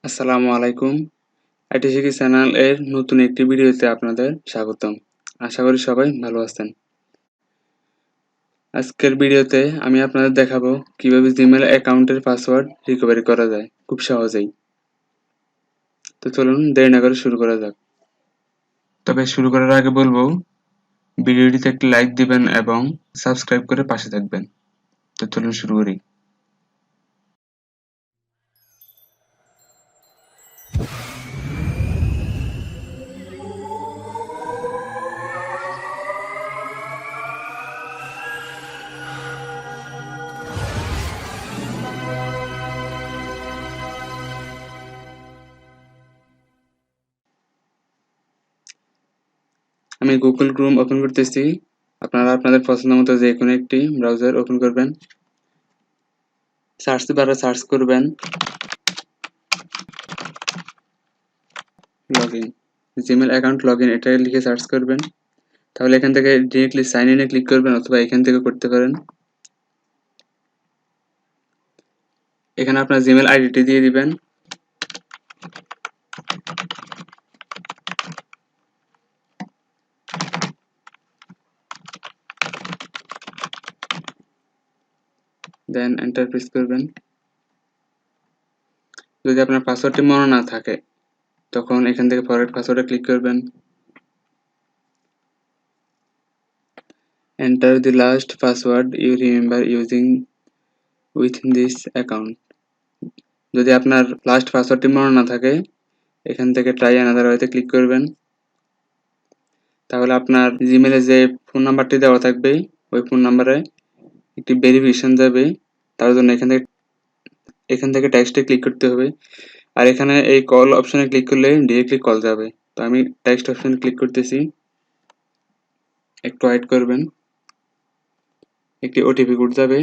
আসসালামু আলাইকুম। আইটি শিখি চ্যানেল এর নতুন একটি ভিডিওতে আপনাদের স্বাগতম। আশা করি সবাই ভালো আছেন। আজকের ভিডিওতে আমি আপনাদের দেখাবো কিভাবে জিমেইল অ্যাকাউন্টের পাসওয়ার্ড রিকভারি করা যায় খুব সহজেই। তো চলুন দেরি না করে শুরু করা যাক। তবে শুরু করার আগে বলবো ভিডিওটিতে একটি লাইক দিবেন এবং সাবস্ক্রাইব করে পাশে থাকবেন। তো চলুন শুরু করি। আমি গুগল ক্রোম ওপেন করতেছি। আপনারা আপনাদের পছন্দ মতো যে কোনো একটি ব্রাউজার ওপেন করবেন। সার্চ বারে সার্চ করবেন লগইন। জিমেইল অ্যাকাউন্ট লগইন এটা লিখে সার্চ করবেন। তাহলে এখান থেকে ডিরেক্টলি সাইন ইনে ক্লিক করবেন অথবা এখান থেকে করতে পারেন। এখানে আপনার জিমেইল আইডিটি দিয়ে দিবেন। দেন এন্টার প্রেস করবেন। যদি আপনার পাসওয়ার্ডটি মনে না থাকে তখন এখান থেকে ফরগেট পাসওয়ার্ডে ক্লিক করবেন। Enter the last password you remember using with this account. যদি আপনার লাস্ট পাসওয়ার্ডটি মনে না থাকে এখান থেকে ট্রাই অ্যানাদার ওয়েতে ক্লিক করবেন। তাহলে আপনার জিমেইলে যে ফোন নাম্বারটি দেওয়া থাকবে ওই ফোন নাম্বারে একটি ভেরিফিকেশন যাবে। তার জন্য এখান থেকে টেক্সটে ক্লিক করতে হবে। আর এখানে এই কল অপশনে ক্লিক করলে ডিরেক্টলি কল যাবে। তো আমি টেক্সট অপশনে ক্লিক করতেছি। একটু ওয়েট করবেন। একটি ওটিপি কোড যাবে।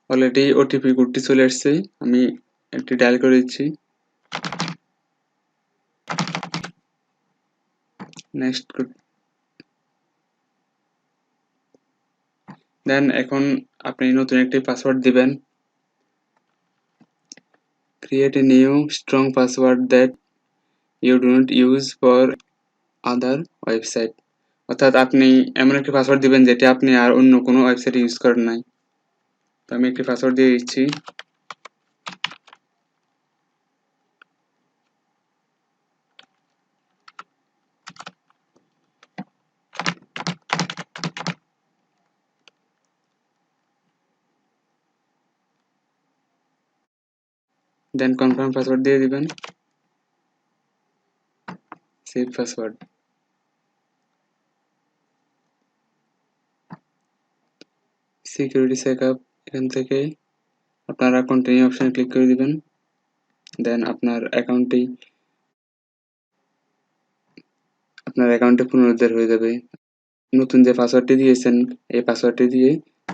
অলরেডি ওটিপি কোডটি চলে আসছে। আমি একটি ডায়াল করে দিচ্ছি। নেক্সট দেন এখন আপনি নতুন একটি পাসওয়ার্ড দিবেন। Create a new strong password that you do not use for other website. অর্থাৎ আপনি এমন একটি পাসওয়ার্ড দিবেন যেটি আপনি আর অন্য কোনো ওয়েবসাইটে ইউজ করেন নাই। তো আমি একটি পাসওয়ার্ড দিয়ে দিচ্ছি। দেন কনফার্ম পাসওয়ার্ড দিয়ে দিবেন। Save password. সিকিউরিটি চেকআপ এখান থেকে আপনারা কন্টিনিউ অপশনে ক্লিক করে দিবেন। দেন আপনার অ্যাকাউন্টে পুনরুদ্ধার হয়ে যাবে। নতুন যে পাসওয়ার্ডটি দিয়েছেন এই পাসওয়ার্ডটি দিয়ে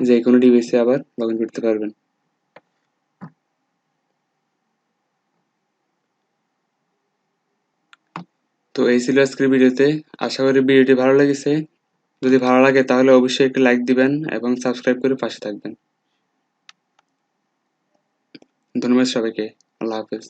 যে কোনো ডিভাইসে আবার লগইন করতে পারবেন। তো এই ছিল আজকের ভিডিওতে। আশা করি ভিডিওটি ভালো লেগেছে। যদি ভালো লাগে তাহলে অবশ্যই একটি লাইক দিবেন এবং সাবস্ক্রাইব করে পাশে থাকবেন। ধন্যবাদ সবাইকে। আল্লাহ হাফেজ।